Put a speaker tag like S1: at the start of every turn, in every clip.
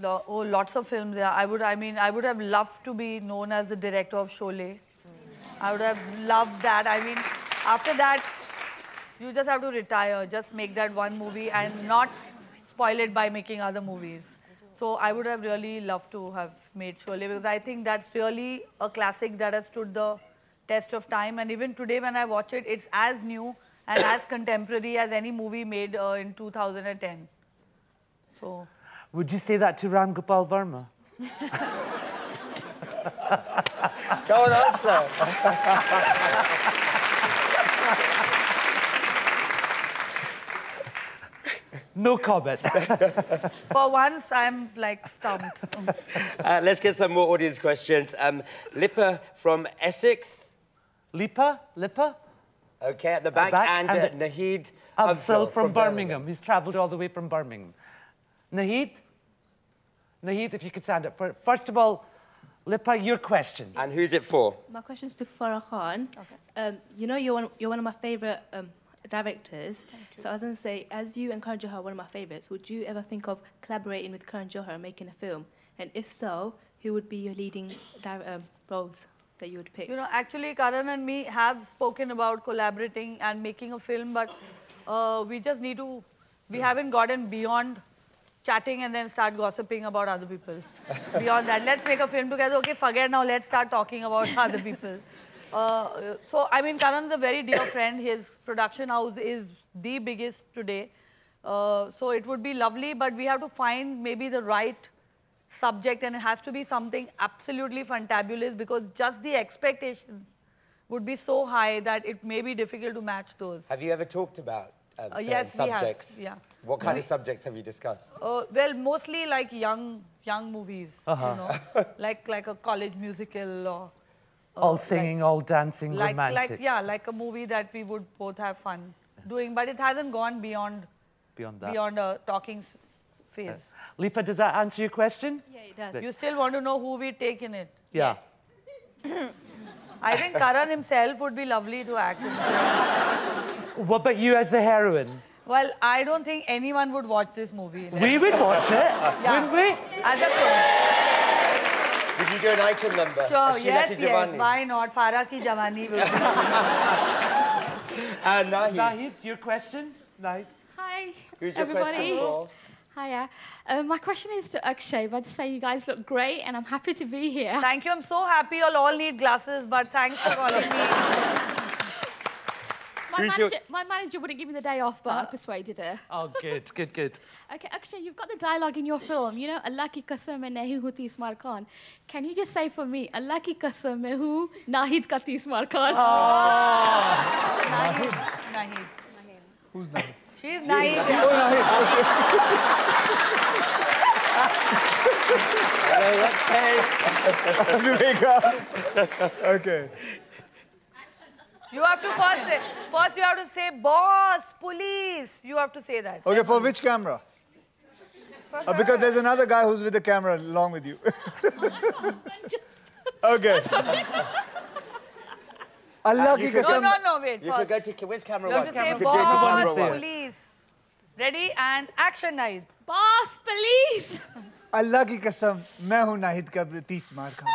S1: Lots of films. Yeah, I mean, I would have loved to be known as the director of Sholay. I would have loved that. I mean, after that, you just have to retire. Just make that one movie and not spoil it by making other movies. So I would have really loved to have made Sholay because I think that's really a classic that has stood the test of time. And even today when I watch it, it's as new and as contemporary as any movie made in 2010. So.
S2: Would you say that to Ram Gopal Verma?
S3: Go on, answer.
S2: No comment.
S1: For once, I'm like stumped.
S3: Let's get some more audience questions. Lippa from Essex.
S2: Lippa?
S3: Okay, at the back. And Nahid
S2: Afzal from Birmingham. He's travelled all the way from Birmingham. Nahid, if you could stand up. First of all, Lippa, your question.
S3: And who's it for?
S4: My question is to Farah Khan. Okay. You know, you're one of my favourite directors. So I was going to say, as you and Karan Johar are one of my favourites, would you ever think of collaborating with Karan Johar and making a film? And if so, who would be your leading roles that you would pick?
S1: You know, actually, Karan and me have spoken about collaborating and making a film, but we just need to, we haven't gotten beyond chatting and then start gossiping about other people. Beyond that, let's make a film together. Okay, forget now, let's start talking about other people. So, I mean, Karan's a very dear friend. His production house is the biggest today. So it would be lovely, but we have to find maybe the right subject, and it has to be something absolutely fantabulous because just the expectations would be so high that it may be difficult to match those.
S3: Have you ever talked about
S1: yes,
S3: subjects?
S1: We have, yeah.
S3: What kind of subjects have you discussed?
S1: Well, mostly like young movies, you know, like a college musical or...
S2: all singing, all dancing, romantic.
S1: Like a movie that we would both have fun doing, but it hasn't gone beyond a talking phase.
S2: Lippa, does that answer your question?
S4: Yeah, it does.
S1: You still want to know who we take in it?
S2: Yeah.
S1: I think Karan himself would be lovely to act in.
S2: What about you as the heroine?
S1: Well, I don't think anyone would watch this movie.
S2: We would watch it, wouldn't we?
S3: Would you do an item number?
S1: Sure, yes, why not? Farah ki Jawani will be.
S3: And
S2: Nahid, your question? Nahid.
S4: Hi,
S3: who's your
S4: everybody.
S3: question for?
S4: Hiya. My question is to Akshay, but to say you guys look great and I'm happy to be here.
S1: Thank you. I'm so happy you'll all need glasses, but thanks for calling me.
S4: My manager wouldn't give me the day off, but I persuaded her.
S2: Oh, good.
S4: Okay, Akshay, you've got the dialogue in your film. You know, Allah ki qasam mein nahi hu Tismar Khan. Can you just say for me, Allah ki qasam mein hu Nahid ka Tismar Khan?
S1: Nahid.
S5: Who's Nahid?
S1: She's Nahid.
S5: Okay.
S1: You have to first you have to say, boss, police. You have to say that.
S5: Okay, for which camera? Because there's another guy who's with the camera along with you. Okay. Allah ki qasam.
S1: No, wait.
S3: You could go to which camera
S1: You have to say,
S3: You could
S1: boss,
S3: do it to
S1: police. Ready? And action, Nahid.
S4: Boss, police!
S5: Allah ki qasam, main hu Nahid ka Tismar Khan.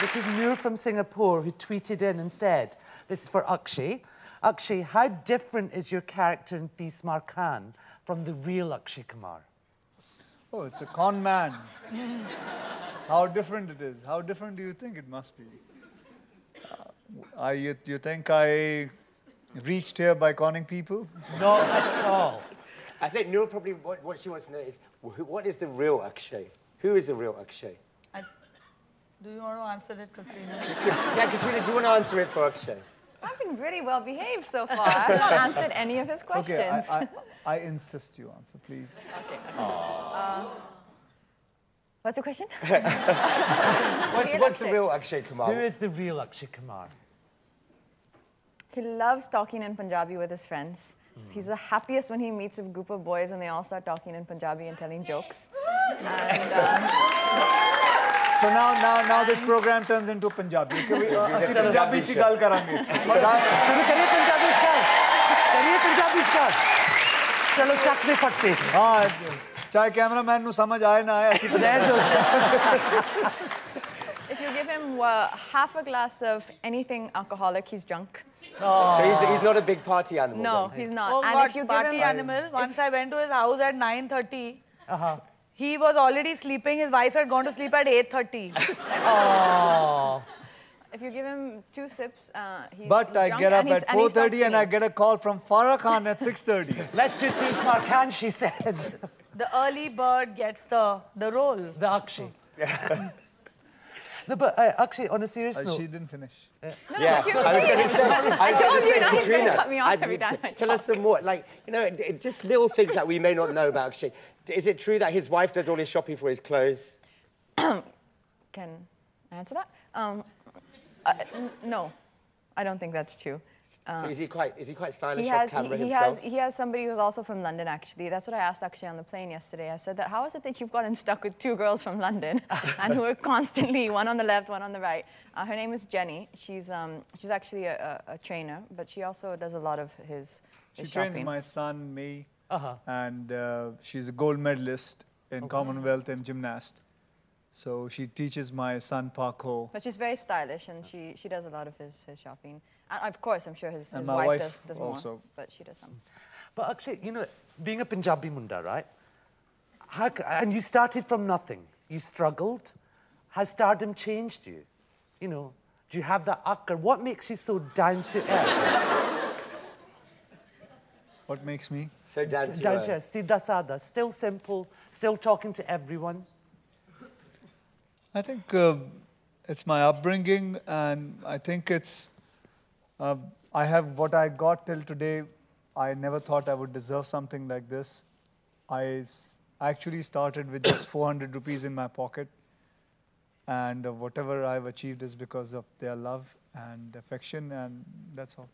S2: This is Noor from Singapore who tweeted in and said, this is for Akshay. Akshay, how different is your character in Tismar Khan from the real Akshay Kumar?
S5: Oh, it's a con man. How different it is. How different do you think it must be? You think I reached here by conning people?
S2: Not at all.
S3: I think Noor probably, what she wants to know is, what is the real Akshay? Who is the real Akshay?
S1: Do you want to answer it, Katrina?
S3: Yeah, Katrina, do you want to answer it for Akshay?
S6: I've been really well behaved so far. I've not answered any of his questions.
S5: Okay, I insist you answer, please.
S6: Okay. What's the question?
S3: What's the real Akshay Kumar?
S2: Who is the real Akshay Kumar?
S6: He loves talking in Punjabi with his friends. He's the happiest when he meets a group of boys and they all start talking in Punjabi and telling jokes. And,
S5: so now this program turns into Punjabi. Punjabi ch gal karange.
S2: Shuru kariye Punjabi ch gal. Kariye Punjabi done. Chalo, chak de fatte.
S5: हाँ, चाहे cameraman नु समझ आए ना आए, अच्छी
S6: If you give him half a glass of anything alcoholic, he's drunk.
S3: So he's not a big party animal.
S6: No,
S3: then.
S6: he's not.
S1: Oh
S6: And
S1: God,
S6: if you give
S1: party
S6: him
S1: animal. Once I went to his house at 9:30. He was already sleeping. His wife had gone to sleep at 8:30.
S2: Oh.
S6: if you give him 2 sips, he's
S5: But
S6: he's
S5: I
S6: drunk
S5: get up
S6: and he's,
S5: at
S6: and he starts
S5: 4:30 and I
S6: singing.
S5: get a call from Farah Khan at 6:30.
S2: Let's do Tismar Khan, she says.
S1: The early bird gets the role.
S2: The Akshay. No, but Akshay, on a serious note.
S5: She didn't finish.
S3: Yeah, I was going to say,
S6: I told you, now he's going to
S3: Katrina,
S6: cut me off every time I
S3: tell
S6: talk.
S3: us some more. Like, you know, just little things that we may not know about Akshay. Is it true that his wife does all his shopping for his clothes?
S6: Can I answer that? No, I don't think that's true.
S3: So is he quite stylish
S6: He
S3: off
S6: has,
S3: camera
S6: he
S3: himself?
S6: has somebody who's also from London, actually. That's what I asked Akshay on the plane yesterday. I said that, how is it that you've gotten stuck with 2 girls from London and who are constantly, one on the left, one on the right? Her name is Jenny. She's actually a trainer, but she also does a lot of his
S5: She
S6: shopping.
S5: trains my son, me, and she's a gold medalist in Commonwealth and gymnast. So she teaches my son parkour.
S6: But she's very stylish, and she does a lot of his shopping. And of course, I'm sure his
S5: And my wife
S6: does
S5: also.
S6: more, but she does some.
S2: But Akshay, you know, being a Punjabi munda, right? And you started from nothing. You struggled. Has stardom changed you? You know, do you have that akkar? What makes you so down to earth?
S5: What makes me?
S3: So down to
S2: Down
S3: earth.
S2: to earth, Siddha Sada, still simple, still talking to everyone.
S5: I think it's my upbringing, and I think it's, I have what I got till today. I never thought I would deserve something like this. I actually started with just 400 rupees in my pocket, and whatever I've achieved is because of their love and affection, and that's all.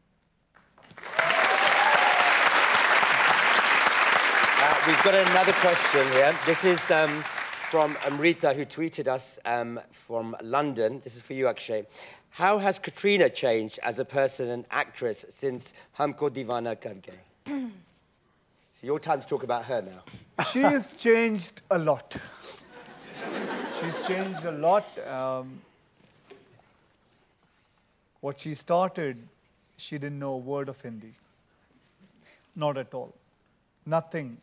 S3: We've got another question here. This is from Amrita, who tweeted us from London. This is for you, Akshay. How has Katrina changed as a person and actress since Humko Divana Kar Gaye? So your time to talk about her now.
S5: She's changed a lot. She's changed a lot. What she started, she didn't know a word of Hindi. Not at all. Nothing.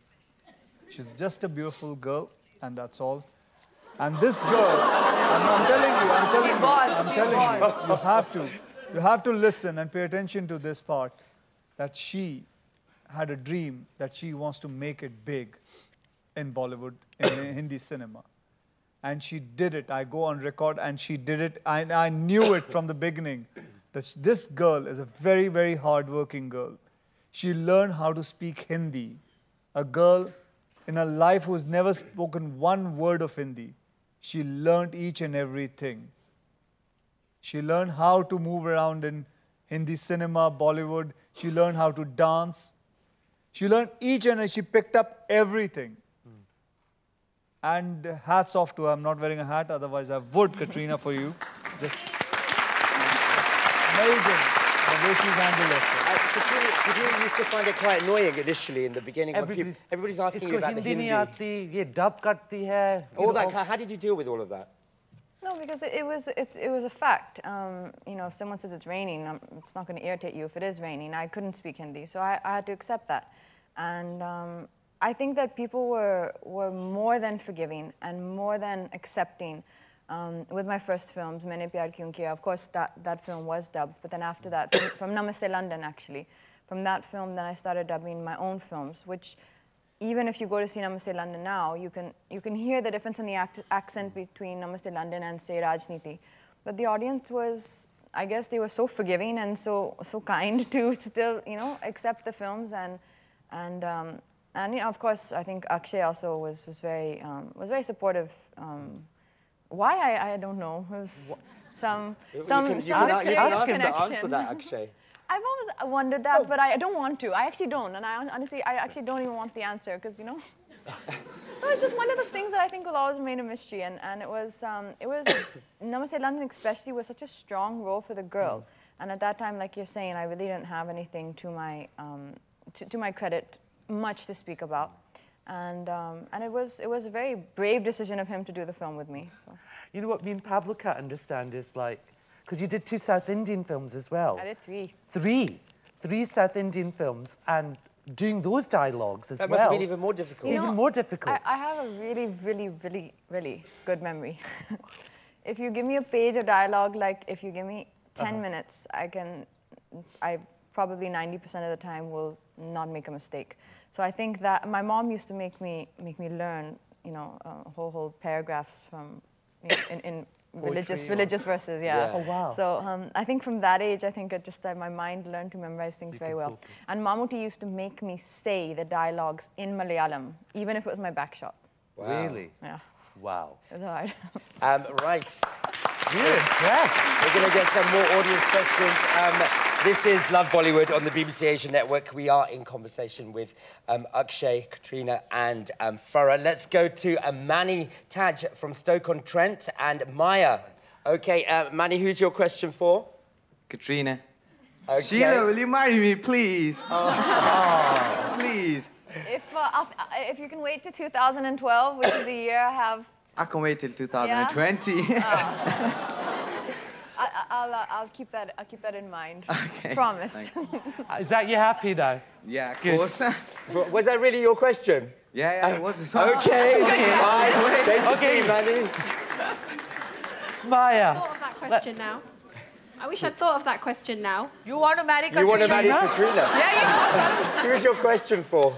S5: She's just a beautiful girl, and that's all. And this girl, I'm telling you, you have to listen and pay attention to this part, that she had a dream that she wants to make it big in Bollywood, in Hindi cinema. And she did it. I go on record, and she did it. I knew it from the beginning, that this girl is a very, very hardworking girl. She learned how to speak Hindi. A girl in her life who has never spoken one word of Hindi. She learned each and everything. She learned how to move around in Hindi cinema, Bollywood. She learned how to dance. She learned each and she picked up everything. And hats off to her. I'm not wearing a hat, otherwise I would, Katrina, for you. Just amazing the way she's handled herself.
S3: Katrina used to find it quite annoying initially in the beginning. When everybody's asking you about the Hindi.
S2: Hindi nahi aati, ye dub karti hai.
S3: All that. How did you deal with all of that?
S6: No, because it was a fact. You know, if someone says it's raining, it's not going to irritate you if it is raining. I couldn't speak Hindi, so I had to accept that. And I think that people were more than forgiving and more than accepting. With my first films, Maine Pyar Kyun Kiya, of course that film was dubbed, but then after that, from Namaste London actually, from that film then I started dubbing my own films, which even if you go to see Namaste London now, you can hear the difference in the accent between Namaste London and say Rajniti. But the audience was, I guess they were so forgiving and so kind to still, you know, accept the films and you know, of course I think Akshay also was very supportive. Why I don't know. It was some mysterious connection.
S3: Answer that, Akshay.
S6: I've always wondered that, but I don't want to. I actually don't, and honestly, I actually don't even want the answer because, you know, no, it's just one of those things that I think will always remain a mystery. And it was Namaste London especially was such a strong role for the girl, and at that time, like you're saying, I really didn't have anything to my to my credit, much to speak about. And it was a very brave decision of him to do the film with me. So.
S2: You know what me and Pablo can't understand is like, because you did 2 South Indian films as well.
S6: I did 3.
S2: 3 South Indian films, and doing those dialogues as well.
S3: That must have been even more difficult.
S2: Even more difficult.
S6: I have a really, really, really, really good memory. If you give me a page of dialogue, like if you give me 10 minutes, I probably 90% of the time will not make a mistake. So I think that my mom used to make me learn, you know, whole paragraphs from in religious verses, yeah.
S2: Oh wow.
S6: So I think from that age, I think my mind learned to memorize things very well.
S2: Focus.
S6: And Mammootty used to make me say the dialogues in Malayalam, even if it was my back shot.
S3: Wow.
S2: Really?
S6: Yeah,
S2: Wow.
S6: it was hard.
S3: Right.
S2: You're impressed.
S3: We're going to get some more audience questions. This is Love Bollywood on the BBC Asia Network. We are in conversation with Akshay, Katrina and Farah. Let's go to Manny Taj from Stoke-on-Trent and Maya. OK, Manny, who's your question for?
S7: Katrina.
S3: Okay.
S7: Sheila, will you marry me, please? Oh. Please.
S6: If you can wait to 2012, which is the year I have...
S7: I can wait till 2020.
S6: I'll keep that in mind.
S7: Okay.
S6: Promise.
S2: Is that you happy now?
S7: Yeah, of
S2: Good.
S7: course.
S3: Was that really your question?
S7: Yeah, it was.
S3: OK, fine.
S2: Okay.
S3: Manny.
S2: Maya.
S8: Thought of that question now. I wish I'd thought of that question now.
S1: You want to marry Katrina?
S3: You want to marry Katrina?
S6: Yeah,
S3: Who's your question for?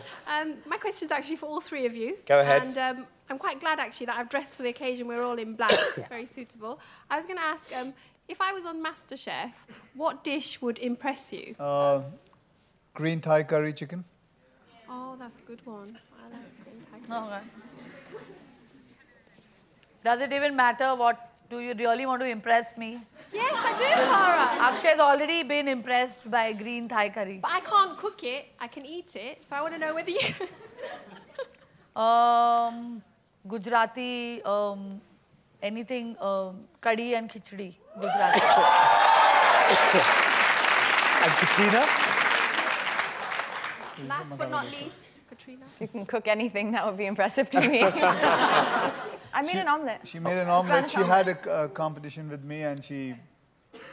S8: My question's actually for all 3 of you.
S3: Go ahead.
S8: And I'm quite glad, actually, that I've dressed for the occasion. We're all in black. Very suitable. I was going to ask, if I was on MasterChef, what dish would impress you?
S5: Green Thai curry chicken.
S8: Oh, that's a good one. I like green Thai.
S1: Okay. Does it even matter what? Do you really want to impress me?
S8: Yes, I do, Farah.
S1: Akshay's already been impressed by green Thai curry.
S8: But I can't cook it. I can eat it. So I want to know whether you...
S1: Gujarati, anything, kadhi and khichdi, Gujarati.
S2: And Katrina?
S8: Last but not least, Katrina.
S6: If you can cook anything, that would be impressive to me. I made an omelette.
S5: She made an omelette.
S6: Spanish
S5: She had a competition with me and she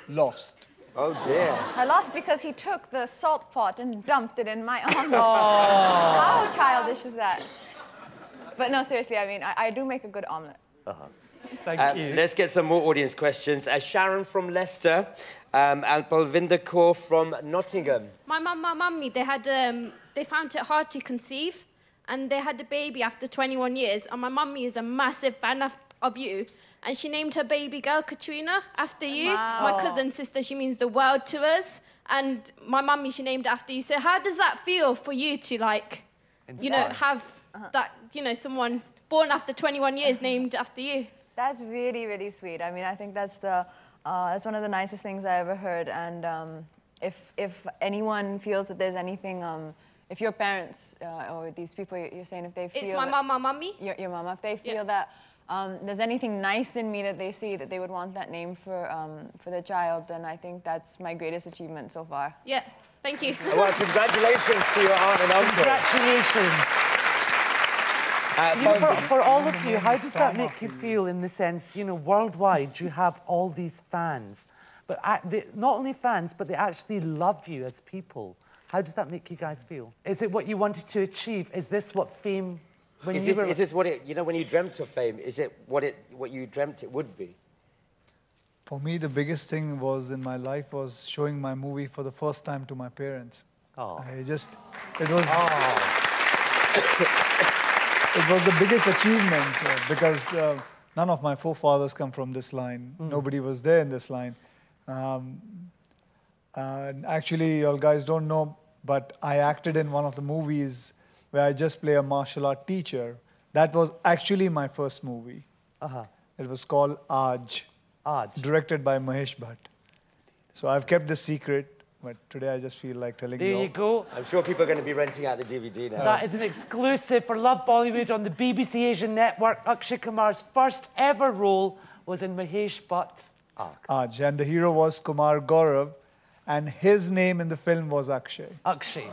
S5: lost.
S3: Oh, dear.
S6: I lost because he took the salt pot and dumped it in my omelette. How childish is that? But no, seriously, I mean, I do make a good omelette.
S2: Thank you.
S3: Let's get some more audience questions. Sharon from Leicester and Balvinder Kaur from Nottingham.
S9: My mummy, they found it hard to conceive, and they had a baby after 21 years. And my mummy is a massive fan of you, and she named her baby girl Katrina after you.
S1: Wow.
S9: My cousin sister, she means the world to us. And my mummy, she named it after you. So how does that feel for you to, like, you know, have that, you know, someone born after 21 years named after you?
S6: That's really, really sweet. I mean, I think that's one of the nicest things I ever heard. And if anyone feels that there's anything, if your parents or these people you're saying, if they feel
S9: It's my mummy.
S6: Your mama, if they feel that there's anything nice in me that they see that they would want that name for their child, then I think that's my greatest achievement so far.
S9: Yeah, thank you.
S3: Well, congratulations to your aunt and uncle.
S2: Congratulations. For all of you, how does that make you feel in the sense, you know, worldwide you have all these fans, but not only fans, but they actually love you as people. How does that make you guys feel? Is it what you wanted to achieve? Is this what fame,
S3: Is this what it, you know, when you dreamt of fame, is it what you dreamt it would be?
S5: For me, the biggest thing was in my life was showing my movie for the first time to my parents.
S2: Oh.
S5: It was the biggest achievement because none of my forefathers come from this line. Nobody was there in this line. And actually, you all guys don't know, but I acted in one of the movies where I just play a martial art teacher. That was actually my first movie. It was called Aaj, directed by Mahesh Bhatt. So I've kept the secret, but today I just feel like telling you all.
S2: There you go.
S3: I'm sure people are going to be renting out the DVD now.
S2: That is an exclusive for Love Bollywood on the BBC Asian Network. Akshay Kumar's first ever role was in Mahesh Bhatt's
S5: Aaj, and the hero was Kumar Gaurav, and his name in the film was Akshay.
S2: Akshay.